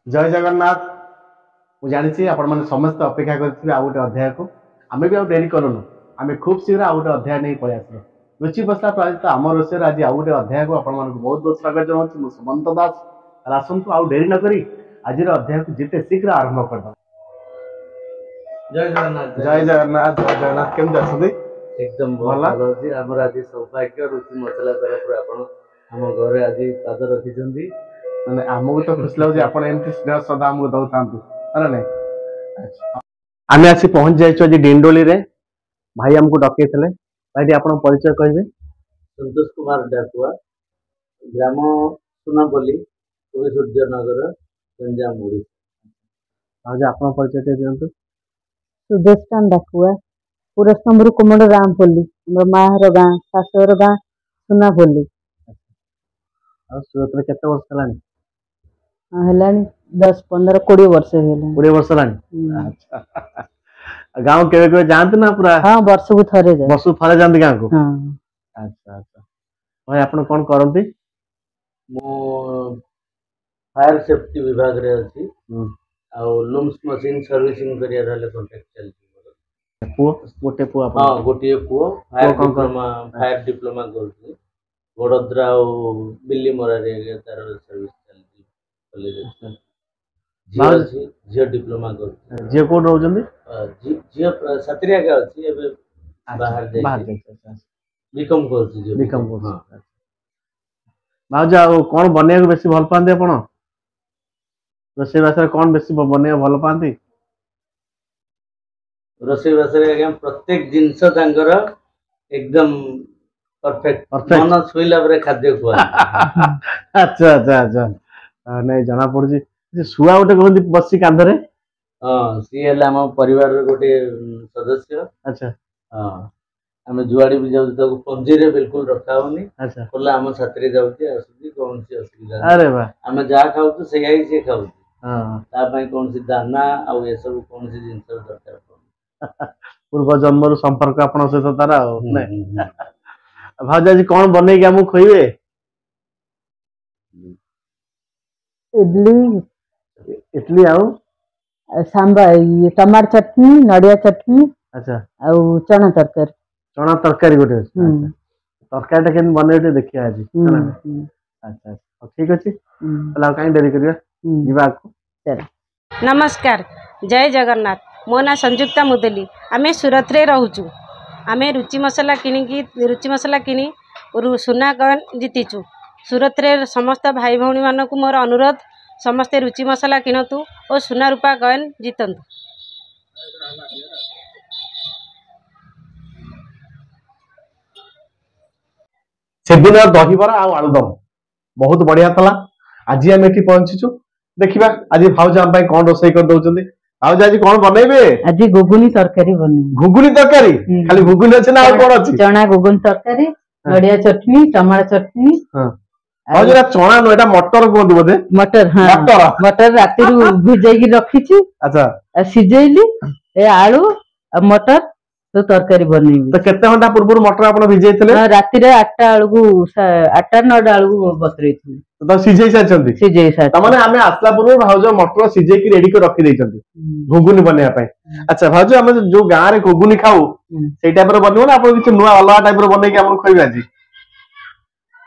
जय जगन्नाथ। मुझे जानी आपण समस्त अपेक्षा करते आउ गोटे अध्याय को आम भी डेरी करूनु आम खूब शीघ्र आउ गोटे अध्याय नहीं पलि आस रुचि बसला प्रायित आम रोषे आज आउ गोटे अध्याय को आपण बहुत बहुत स्वागत जनाऊँ। मुझे सुमंत दास आसतु आउ डेरी नक आज अध्याय को जिते शीघ्र आरंभ कर जय जगन्नाथ। जय जगन्नाथ। जय जगन्नाथ। केमती अच्छे? एकदम भल अच्छी। आमर आज सौभाग्य रुचि मसला तरफ आपण आम घर आज पाद रखी आमको तो खुश लगे आप स्नेह श्रद्धा आमको दौ था ना। आम आसी पहुंच जाइए डिंडोली रे। भाई हमको डकई थे। भाई आप परिचय कहे? संतोष कुमार डाकुआ, ग्राम सुनापल्ली, सूर्यनगर, गंजाम ओडिशा। आप परिचय दिखाँ। सुदेष्टान डाकुआ, पुरस्तंभर कुमड़ रामपल्ली, माहर गाँ शाशुर गाँ सुनापल्ली। सूरत में केते वर्ष हलानी? हेलानी 10-15-20 वर्ष हेलानी। 20 वर्ष हलानी। अच्छा। गाँव केवे केवे जानते ना पूरा? हाँ, वर्ष को थरे जाए। वर्ष थरे जानते गाँव को? हाँ। अच्छा अच्छा। भाई आपण कोन करंती? मो फायर सेफ्टी विभाग रे अछि। आ लूम्स मशीन सर्विसिंग करिया रहले कांटेक्ट चलती। पुओ गोटे पुओ आपण? हां, गोटे पुओ फायर डिप्लोमा करथि। वडोदरा और बिल्ली मोरा रे तार सर्विस चलती कॉलेज। झियो डिप्लोमा कर। झियो कोड रहउजंदी? झियो सत्रिया के अछि एबे बाहर जाई। बीकॉम करछि। झियो बीकॉम करछि। बाऊ जाओ कोन बनिया को बेसी भल पांदे आपण? रोसे बासरे कोन बेसी बनिया भल पांती? रोसे बासरे आगे प्रत्येक जिंस तांगर एकदम परफेक्ट मन सोइला बरे खाद्य खुआ। अच्छा अच्छा अच्छा। नहीं जाना पड़ुजी सुआ गोटे कहती बसी कांधरे। हाँ, सी है आम परिवार गोटे सदस्य। अच्छा। हाँ, आम जुआड़ी भी जाऊ तो पंजी रे बिल्कुल रखा होनी। अच्छा। खोला आम साथी जाऊँगी आसुची कौन सी असुविधा। अरे वाह। आम जहाँ खाऊ तो से ही से खाऊ। हाँ। तापाई कौन सी दाना आउ ये सब कौन सी जिंस दरकार। पूर्व जन्म संपर्क आपण सहित तारा नहीं। भाज आज कौन बनेगी हमको खोइबे? इडली आउ सांबर टमाटर चटनी नड़िया चटनी। अच्छा। आउ चना तरकारी। चना तरकारी गोटे। तरकारी केन बनेटे देखिया आज। अच्छा अच्छा ठीक अछि। चला काई देरी करिया जीवा को। चल। नमस्कार। जय जगन्नाथ। मो ना संयुक्ता मुदली। आमे सूरत रे रहूचु। आमे रुचि मसला किनी सुना कॉइन जीतीचु। सूरत रे समस्त भाई भौणी मानकु मोर अनुरोध समस्ते रुचि मसला किनतु और सुना रूपा कॉइन जीतंतु। से दिन दहीबरा आ आलुदम बहुत बढ़िया थला। आज आम एठी पहुंचीचु। देखिबा आज भाउज हम भाई कोन रोसई कर दउचंदी। भाउज आज कोन बनेबे? आज घुगुनी तरकारी बने। घुगुनी तरकारी? खाली घुगुनी अछि ना और कोन अछि? चना घुगुनी तरकारी, नड़िया चटनी, टमाटर चटनी। हां। भाउज रा चना न एटा मटर कोन बोधे? मटर। हां, मटर राती रु भिजाई की रखिछि। अच्छा। सिजेइली ए आलू आ मटर तो तरकारी बनेबी। तो केते घंटा पूर्व मटर आपण भिजेइतले? हां, राती रे 8टा आलू 8-9 आलू बतरेइथि। तो सिजेइ साचंती? सिजेइ साच। त माने हमें आसला पूर्व भाउज मटर सिजेइ की रेडी कर रखि दैचंती घुगुनी बनेया पय। अच्छा भाउज हम जो गां रे घुगुनी खाऊ सेई टाइप रो बनियो ना आपण किछ नुवा अलग टाइप रो बनै के हमन खइबे आज?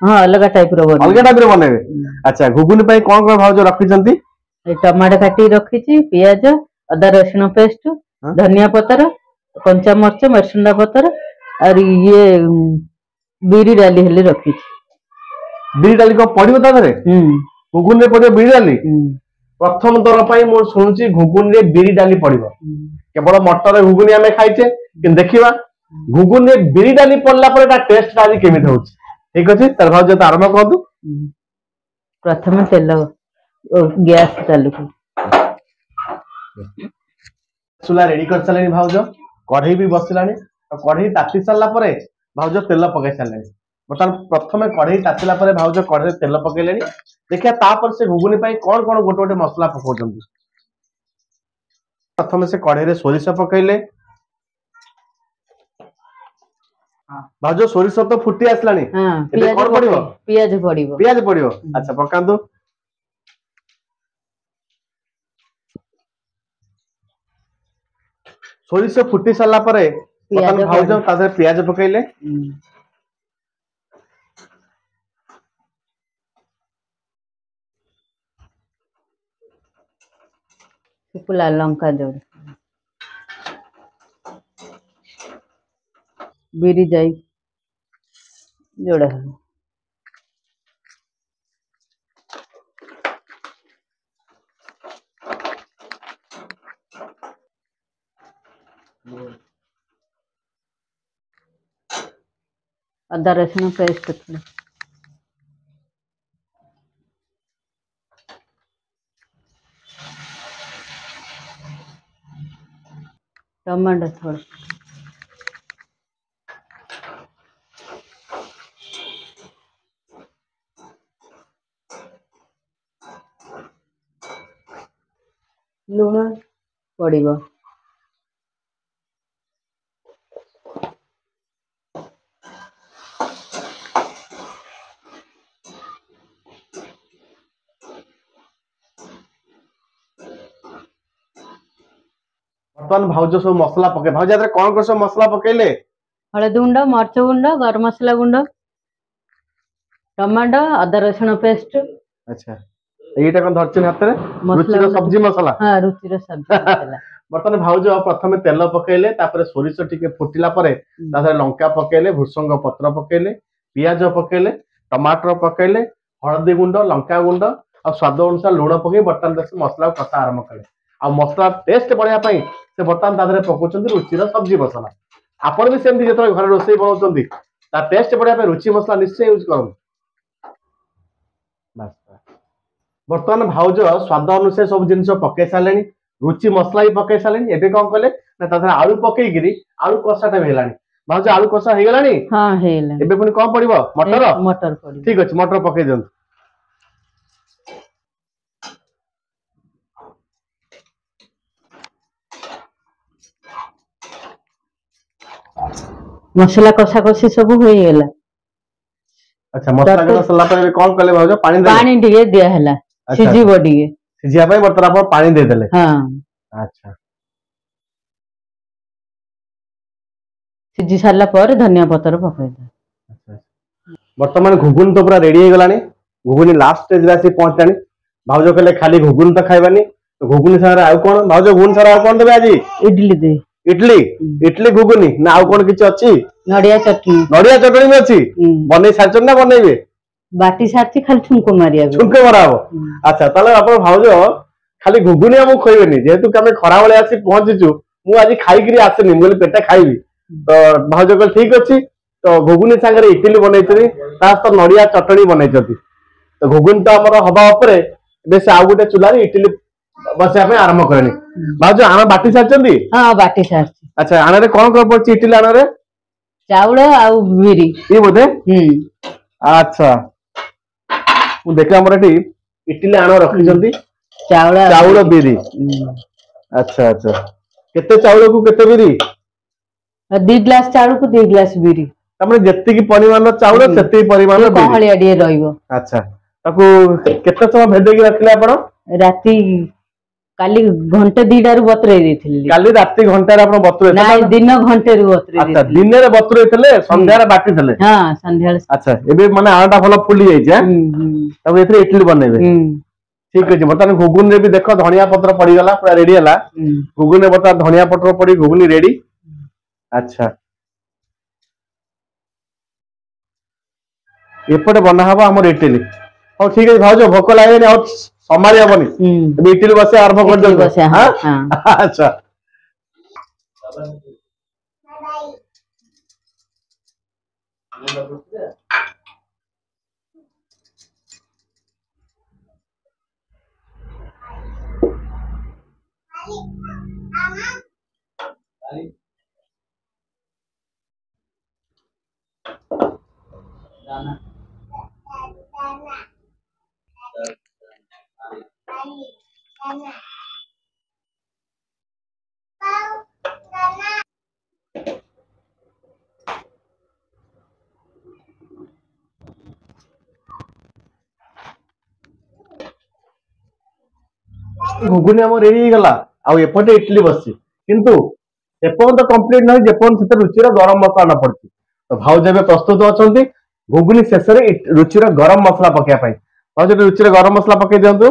हां, अलग टाइप रो बने। अलग टाइप रो बनेबे। अच्छा घुगुनी पय कोन कोन भाउज रखिचंती? ए टमाटर काटी रखिछि, प्याज, अदा रसुन पेस्ट, धनिया पत्र, कंचा मरच, मरसुंडा पत्र और ये बिरी डाली हेले रखी। बिरी डाली को पड़िबो ता धरे? घुगुन रे पड़िबो बिरी डाली? प्रथम दर पई मो सुनुची घुगुन रे बिरी डाली पड़िबो। केवल मटर रे घुगुनी हमें खाइचे कि देखिबा घुगुन रे बिरी डाली पड़ला पर ता टेस्ट आदि केमित होउची। ठीक अछि तर भाउज त आरंभ करदु। प्रथम तेल गैस चालू कर। चूल्हा रेडी कर चलेनी भाउज। कढ़ई भी बसिलानी। कढ़ई ताती सारला परे भाउज तेल पकाई सारलेनी। बर्तमान प्रथम कढ़ई तातिला परे भाउज कढ़ई तेल पकेलेनी। देखिया तापर से घुगुनी पई कोन कोन गोटे गोटे मसला पकोचंती। प्रथम से कढ़ई रे सोरिष पकैले। भाउज सोरिष तो फुटी आसलानी। हां, पियाज पड़िबो। पियाज पड़िबो। पियाज पड़िबो। अच्छा पकांदो। सोरिष फुटी सारा भाज पियाज पकईले शुक्ला लंका जोड़ बिरी जाई जोड़ा अदा रसुण पेस्ट थोड़ा टमाटर थोड़ा लुण पड़िबो बर्तमान भाउज सब मसला पके भाउज कौन कर सब मसला पकेले हलदी गुंड मर्च गुंड गरम मसला गुंड टमाटो अदा रसुण पेस्ट अच्छा एटा कौन धरछन हाथ रे रुचिर सब्जी मसला हां रुचिर सब्जी मसला बर्तमान भाउज प्रथम तेल पकेले तापर सोरिष टिके फुटिला परे तापर लंका पकेले भृषंग पत्र पकेले पियाज पकेले टमाटर पकेले हळदी गुंड लंका गुंड और स्वाद अनुसार लुण पके बर्तमान दस मसला कसा आरंभ कले आ मसला टेस्ट बढ़िया पई से बर्तमान तादरे पकोचंदी रुचिर सब्जी मसला आपण भी सेमती जतरे घर रोसई बनाउचंदी ता टेस्ट बढ़िया पई रुचि मसला निश्चय यूज करन बस बर्तमान भाउज स्वाद अनुसार सब जिन पकई सारे रुचि मसला भी पकई सारे एबे कौन कले ना आलू पकईकि आलू कषाटा भी हेलानी भाउज आलू कषा हो गलानी हां हेला एबे पुनी कौन पड़िबो मटर मटर पड़ी ठीक अछि मटर पकई दियंतु मसला कषा कषी सब हो गेला अच्छा मसला कषा पर कौन कले भाउज पानी टिके दिया हला सिजी बडी सिजिया पई बर्तन आप पानी दे देले हां अच्छा सिजी सारला पर धनिया पत्र पकई दे अच्छा वर्तमान घुगुन तो पूरा रेडी हो गलानी घुगुनी लास्ट स्टेज रे आसी पहुंचलानी भाउज कहले खाली घुगुन तो खाइबानी तो घुगुनी सारा आ कोन भाउज घुगुन सारा आ कोन देबे आजी इडली दे इडली इडली घुगुनी ना आ कोन किछ अछि नडिया चटनी में अछि बनै सारचन ना बनैबे बाटी सारची खाली ठुमको मारिया ठुमको माराबो अच्छा ताले आपण भाउज खाली घुगुनी हम खोइबेनी जेहेतु कि हमें खरा वाले आसी पहुंचीचु मु आज खाई करी आसेनी मोले पेटा खाइबी तो भाउज कहले ठीक अछि तो घुगुनी सांगरे इडली बनैतरी तास तो नडिया चटनी बनैतती तो घुगुन तो हमर हबा ऊपर बेस आ गुटे चुलारी इडली बसिया पे आरंभ करनी भाउज आना बाटी सारचंदी हां बाटी सारची अच्छा आना रे कोन कोन पड़ची इडली आना रे चावल आ बिरी ये बोधे अच्छा मु देखा हमर एटी इडली आना रखिजंदी चावल बिरी अच्छा अच्छा केते चावल को केते बिरी 2 ग्लास चावल को 2 ग्लास बिरी तमने जत्ती की परिमाण चावल सेत्ती परिमाण बिरी कहलिया डिए रहइबो अच्छा ताको केते समय भेदे की रखले आपण राती काली घंटे 2टा रु बतरे देथिली काली राती घंटा रे आपण बतरे नाही दिन घंटे रु बतरे अच्छा दिन रे बतरे थले संध्या रे बाटी थले हां संध्या अच्छा एबे माने आटा भलो फुली जाई छै तब एथरे इडली बनेबे ठीक अछि बता घुगुन रे भी देखो धनिया पत्र पड़ी गला पूरा रेडी हला घुगुन रे बता धनिया पत्र पड़ी घुगुनी रेडी अच्छा एपटे बना हबा हमर इडली हो ठीक है भाउज भोक लागेनी और समारी हबनी इडली बसे आरंभ कर दे हां अच्छा घुगुनी हम रेडी गला आ एपटे इडली बसची किंतु एपर्यंत कंप्लीट नहीं जेपर्यंत से रुचिर गरम मसला न पड़ी तो भाउज एवं प्रस्तुत अच्छा घुगुनी शेष रुचिर गरम मसला पकाइबा भाउज रुचिर गरम मसला पकई दिंतु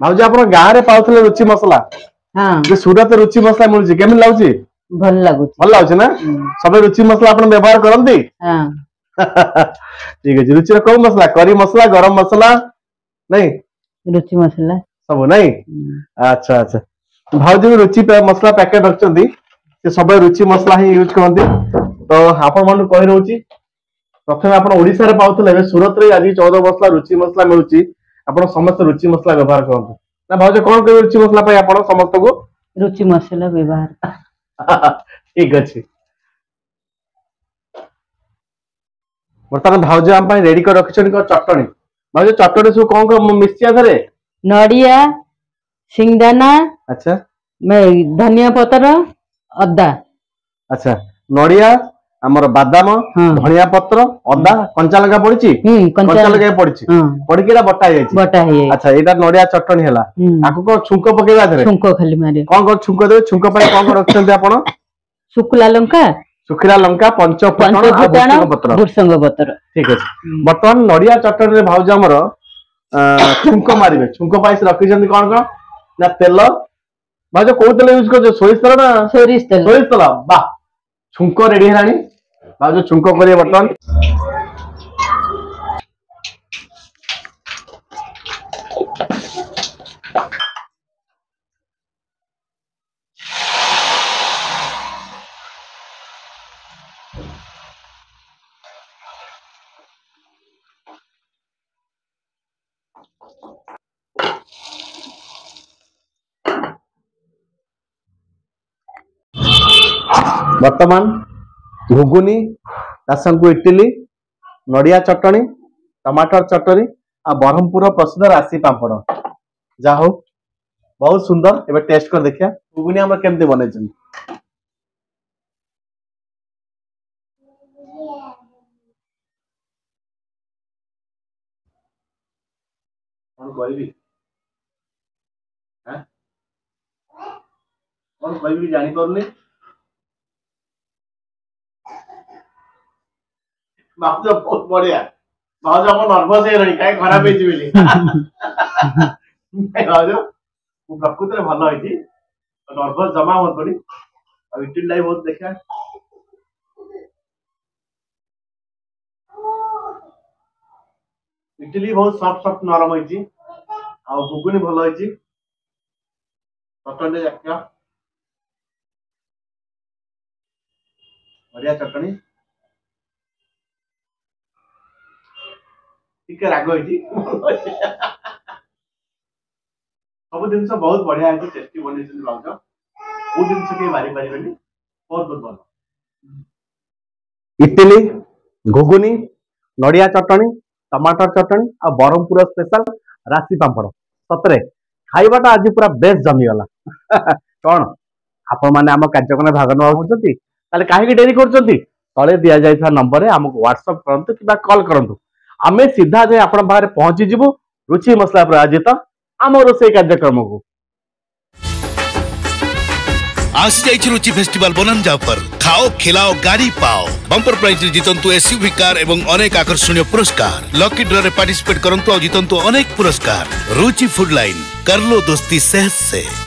भाउज आप गाँव में पाउले रुचि मसला हाँ सूरत रुचि मसला मिलूँ केमी लगुच भल लगुच ना सब रुचि मसला आप व्यवहार करती ठीक है रुचि कौ मसला करी मसला गरम मसला नहीं रुचि मसला सब नहीं अच्छा अच्छा भाउज भी रुचि मसला पैकेट रखते सब रुचि मसला ही यूज करते तो आपण मन कही रोची प्रथम आप ओडिशा रे पाउले सूरत रे आज 14 मसला रुचि मसला मिलूँ आप समस्त रुचि मसला व्यवहार करते ना भाउज कौन कह रुचि मसला आप समस्त को रुचि मसला व्यवहार ठीक अच्छे बर्तमान भाउज आम रेडी कर रखी चटनी भाउज चटनी सब कौन कौन मिसी थे नड़िया सिंगदाना अच्छा धनिया पत्र अदा अच्छा नड़िया आमर बादाम धनिया पत्र अदा कंचा लंका पड़ी कंचा लंका पड़ी पड़ी बटा जाए अच्छा यहाँ नड़िया चटनी है आपको कौन छुंक पकेगा छुंक खाली मारे कौन कौन छुंक देवे छुंक कौन रखते आप शुक्ला लंका पंचफुटन पत्र भृसंग पत्र ठीक अच्छे बर्तमान नड़िया चटनी भाउज आमर छुंक मारे छुंक रखी कौन कौन ना तेल भाउज कौ तेल यूज कर सोरिष तेल ना सोरिष तेल बा छुंक रेडी है भाउज छुंक करिए बर्तमान वर्तमान घुगुनी को इडली नड़िया चटनी टमाटर चटनी आ ब्रह्मपुर प्रसिद्ध राशि पापड़ जा हो बहुत सुंदर एबे टेस्ट कर देखिया घुगुनी हमर केमते बनै छन कोन कहबी हैं कोन कहबी जानि परनी भाउज बहुत बढ़िया भाउज आप नर्भस है कहीं खराब भाउज प्रकृत में भल होती नर्भस जमा मत पड़ी इडली बहुत देखा इडली बहुत सॉफ्ट सॉफ्ट नरम होती घुगुनी भल होती चटनी देखा बढ़िया चटनी टिके राग सब जिन बहुत बढ़िया है टेस्टी बन भाउज वो जिन कहीं मारी पारे बहुत बहुत भल इडली घुगुनी नड़िया चटनी टमाटर चटनी आ ब्रह्मपुर स्पेशल राशि पापड़ सतरे खाइबाटा आज पूरा बेस्ट जमीगला कौन आपण मैंने आम कार्यक्रम भाग नवाई कहीं डेरी कर तले दि जाता नंबर में आमको व्हाट्सअप करूँ कि कॉल करूँ आमे सीधा जाए आपण पाखे पहुंची जीवु रुचि मसला पर आयोजित आम रोषे कार्यक्रम को आसी जाइछि रुचि फेस्टिवल बनंजा पर खाओ खिलाओ गाड़ी पाओ बंपर प्राइज जीतंतु एसयूवी कार एवं अनेक आकर्षणीय पुरस्कार लकी ड्रॉ रे पार्टिसिपेट करंतु और जीतंतु अनेक पुरस्कार रुचि फूड लाइन कर लो दोस्ती सेहत से।